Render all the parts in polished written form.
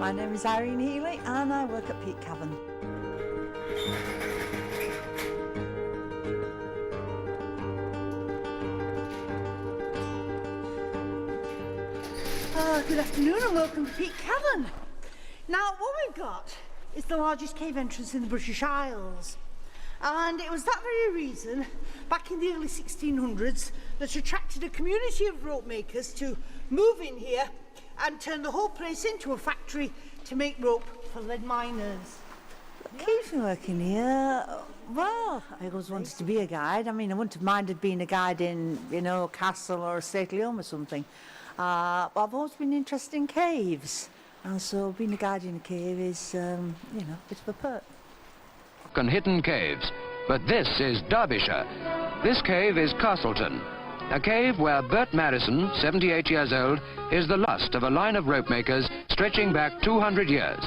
My name is Irene and I work at Cavern. Good afternoon and welcome to Cavern. Now, what we've got is the largest cave entrance in the British Isles. And it was that very reason, back in the early 1600s, that attracted a community of rope makers to move in here and turn the whole place into a factory to make rope for lead miners. Keeps me working here. Well, I always wanted to be a guide. I mean, I wouldn't have minded being a guide in, a castle or a stately home or something. But I've always been interested in caves. And so being a guide in a cave is, a bit of a perk. And hidden caves, but this is Derbyshire. This cave is Castleton, a cave where Bert Madison, 78 years old, is the last of a line of rope makers stretching back 200 years.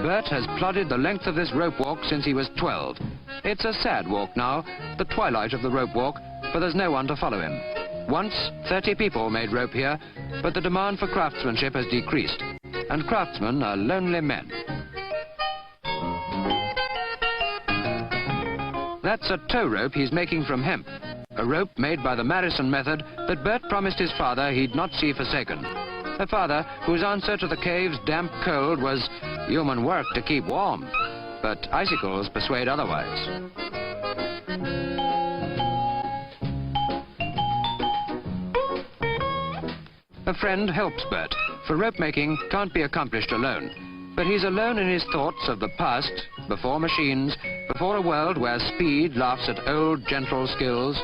Bert has plodded the length of this rope walk since he was 12. It's a sad walk now, the twilight of the rope walk, for there's no one to follow him. Once, 30 people made rope here, but the demand for craftsmanship has decreased, and craftsmen are lonely men. That's a tow rope he's making from hemp, a rope made by the Madison method that Bert promised his father he'd not see forsaken. A father whose answer to the cave's damp cold was human work to keep warm, but icicles persuade otherwise. A friend helps Bert, for rope making can't be accomplished alone. But he's alone in his thoughts of the past, before machines, before a world where speed laughs at old, gentle skills.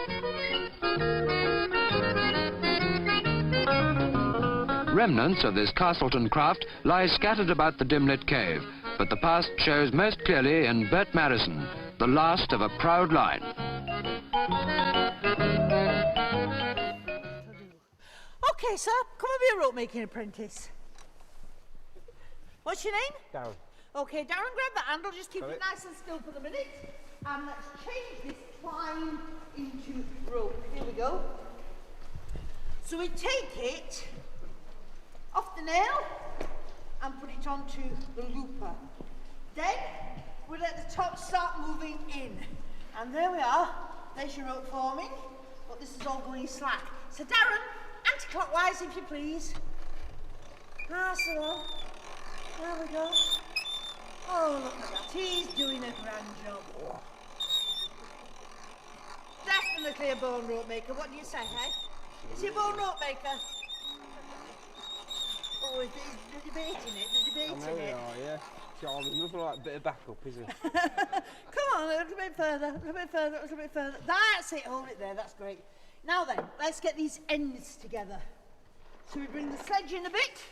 Remnants of this Castleton craft lie scattered about the dim-lit cave, but the past shows most clearly in Bert Madison, the last of a proud line. Okay, sir, come and be a rope making apprentice. What's your name? Darren. Okay, Darren, grab the handle, just keep it nice and still for the minute. And let's change this twine into rope. Here we go. So we take it off the nail and put it onto the looper. Then we let the top start moving in. And there we are. There's your rope forming. But this is all going slack. So Darren, anti-clockwise if you please. Arse. There we go. Oh, look at that. He's doing a grand job. Definitely a bone rope maker. What do you say, hey? Is he a bone rope maker? Oh, he's debating it. They're debating it. Yeah. God, there's nothing like a bit of backup, is it? Come on, a little bit further, a little bit further, a little bit further. That's it, hold it there, that's great. Now then, let's get these ends together. So we bring the sledge in a bit,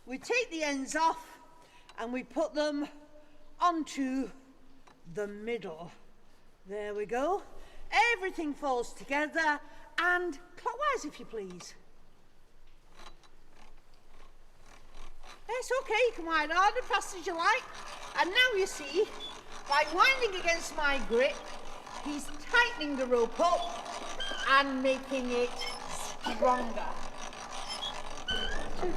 we take the ends off, and we put them onto the middle. There we go. Everything falls together, and clockwise if you please. It's okay, you can wind hard and fast as you like. And now you see, by winding against my grip, he's tightening the rope up and making it stronger.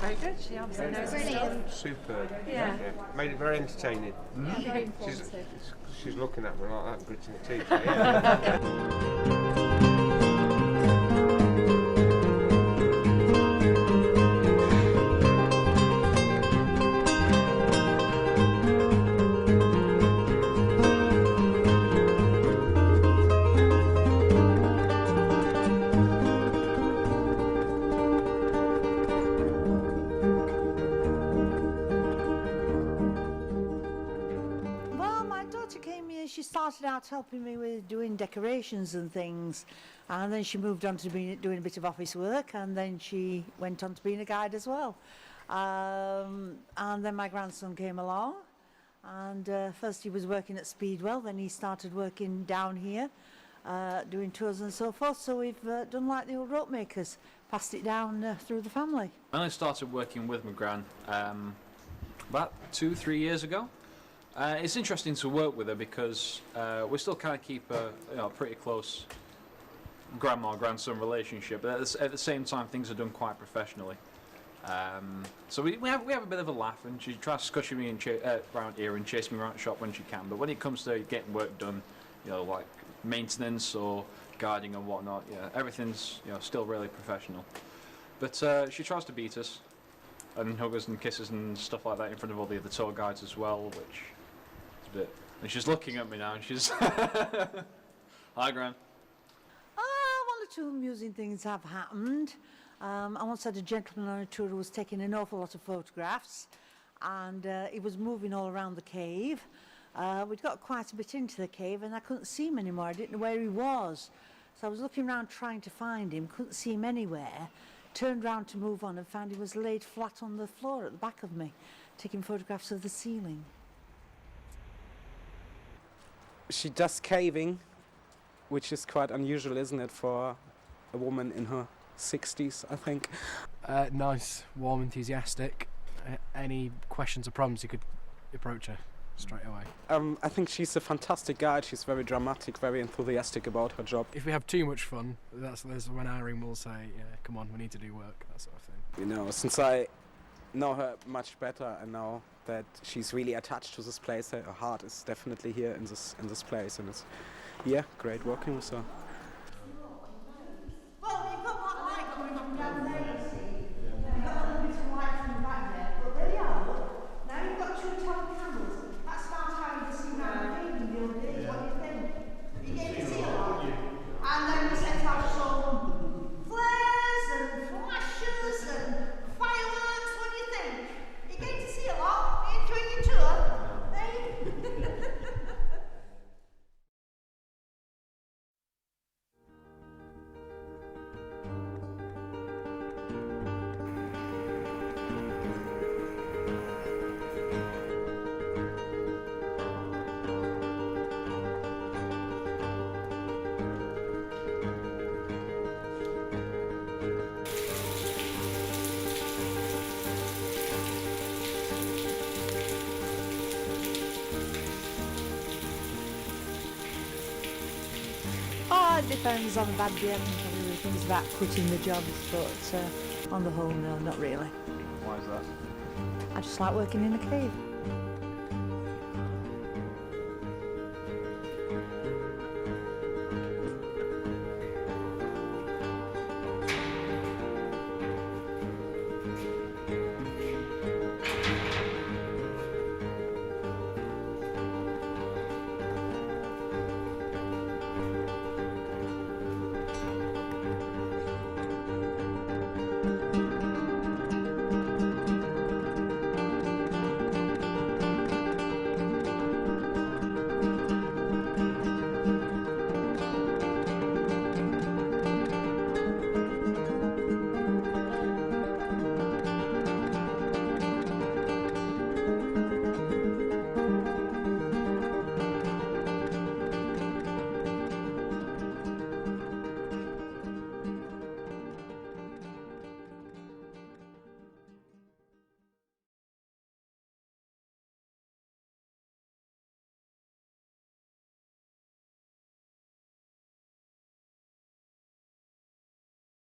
Very good, she obviously knows her stuff. Superb. Yeah. Made it very entertaining. Yeah, very informative. She's looking at me like that and gritting her teeth. Yeah. She started out helping me with doing decorations and things, and then she moved on to doing a bit of office work, and then she went on to being a guide as well. And then my grandson came along, and first he was working at Speedwell, then he started working down here, doing tours and so forth. So we've done like the old rope makers, passed it down through the family. I only started working with my gran about 2-3 years ago. It's interesting to work with her because we still kind of keep a pretty close grandma-grandson relationship, but at the same time things are done quite professionally. So we have a bit of a laugh, and she tries to scush me around here and chase me around the shop when she can, but when it comes to getting work done, you know, like maintenance or guarding and whatnot, yeah, everything's, you know, still really professional. But she tries to beat us and hug us and kisses and stuff like that in front of all the other tour guides as well, which is a bit... And she's looking at me now and she's... Hi, Gran. One or two amusing things have happened. I once had a gentleman on a tour who was taking an awful lot of photographs, and he was moving all around the cave. We'd got quite a bit into the cave and I couldn't see him anymore. I didn't know where he was. So I was looking around trying to find him, couldn't see him anywhere. Turned round to move on and found he was laid flat on the floor at the back of me, taking photographs of the ceiling. She does caving, which is quite unusual, isn't it, for a woman in her 60s, I think. Nice, warm, enthusiastic. Any questions or problems, you could approach her straight away. I think she's a fantastic guide. She's very dramatic, very enthusiastic about her job. If we have too much fun, that's when Irene will say, yeah, come on, we need to do work, that sort of thing. You know, since I know her much better and now that she's really attached to this place, her heart is definitely here in this place, and it's, yeah, great working with her. Well, you've got that light coming from down there, you see. You've got a little bit of light from back there, but there you are, look. Now you've got 2 tall candles. That's about how you see around the cave in the old days. What do you think? You get to see a lot. And then we set out some flares and flashes and fireworks. What do you think? You get to see a lot. You enjoying your tour? Eh? It depends on a bad day. I think everybody thinks about quitting the jobs, but on the whole, no, not really. Why is that? I just like working in a cave.